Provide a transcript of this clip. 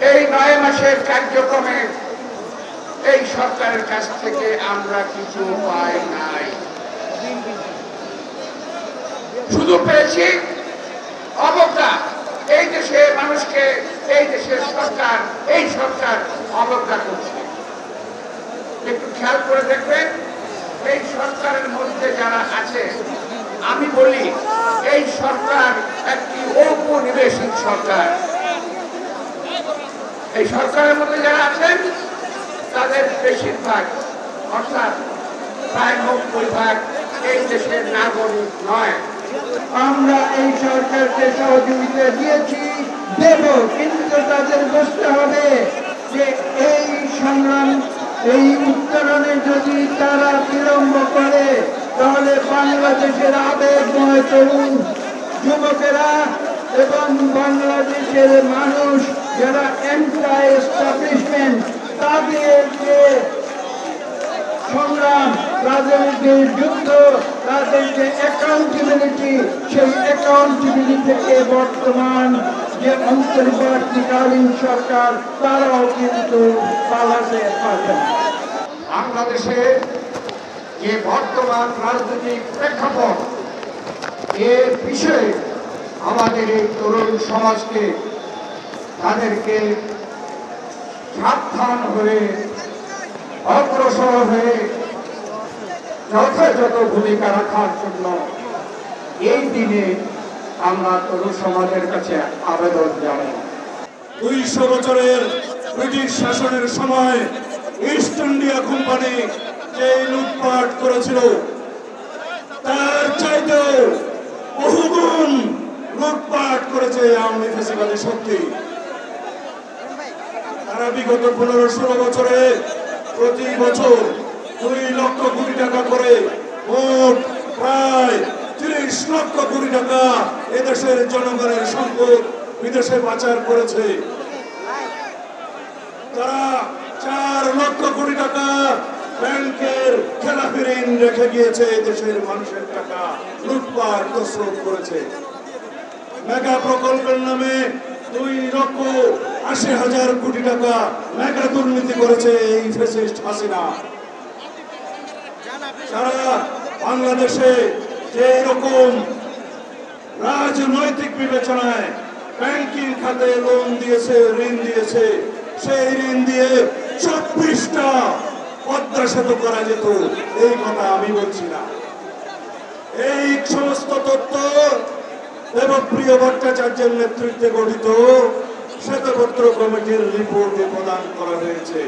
এই 9 মাসের কার্যক্রমে এই সরকারের কাছ থেকে আমরা কিছু পাই নাই, শুধু পেয়েছি অবজ্ঞা। এই দেশের মানুষকে এই দেশের সরকার অবজ্ঞা করছে। একটু খেয়াল করে দেখবেন, এই সরকারের মধ্যে যারা আছে, আমি বলি এই সরকার একটি ঔপনিবেশিক সরকার। এই সরকারের মধ্যে যারা আছেন তাদের বেশিরভাগ অর্থাৎ প্রায় 90% এই দেশের নাগরিক নয়। আমরা এই সরকারকে সহযোগিতা দিয়েছি, দেব, কিন্তু তাদের বুঝতে হবে যে এই সংগ্রাম, এই উত্তরণে যদি তারা বিলম্ব করে তাহলে বাংলাদেশের আবেগময় তরুণ যুবকেরা এবং বাংলাদেশের মানুষ যারা অ্যান্টি এস্টাবলিশমেন্ট, তাদের যে সংগ্রাম, তাদের যে যুদ্ধ, তাদের যে অ্যাকাউন্টেবিলিটি, সেই অ্যাকাউন্টেবিলিটি থেকে বর্তমান যে অন্তর্বর্তীকালীন সরকার তারাও কিন্তু পালাতে পারবে না। বাংলাদেশে যে বর্তমান রাজনৈতিক প্রেক্ষাপট, এর বিষয়ে আমাদের এই তরুণ সমাজকে তাদেরকে সাবধান হয়ে অগ্রসর হয়ে যথাযথ ভূমিকা রাখার জন্য এই দিনে আমরা তরুণ সমাজের কাছে আবেদন জানাই। 200 বছরের ব্রিটিশ শাসনের সময় ইস্ট ইন্ডিয়া কোম্পানি যে লুটপাট করেছিল তার চাইতেও বহুগুণ লুটপাট করেছে আওয়ামী ফ্যাসিবাদী শক্তি। তারা বিগত 15-16 বছরে প্রতি বছর 2 লক্ষ কোটি টাকা করে মোট প্রায় 30 লক্ষ কোটি টাকা এদেশের জনগণের সম্পদ বিদেশে পাচার করেছে। তারা 4 লক্ষ কোটি টাকা ব্যাংকের খেলাপি ঋণ রেখে গিয়েছে, দেশের মানুষের টাকা লুটপাট তছরূপ করেছে। মেগা প্রকল্পের নামে 2,80,000 কোটি টাকা মেগা দুর্নীতি করেছে এই ফ্যাসিস্ট হাসিনা। সারা বাংলাদেশে যে রকম রাজনৈতিক বিবেচনায় ব্যাংকিং খাতে লোন দিয়েছে, ঋণ দিয়েছে, সেই ঋণ দিয়ে 24টা পদ্মা সেতু করা যেত, এই কথা আমি বলছি না। এই সমস্ত তথ্য দেবপ্রিয় ভট্টাচার্যের নেতৃত্বে গঠিত শ্বেতপত্র কমিটির রিপোর্টে প্রদান করা হয়েছে।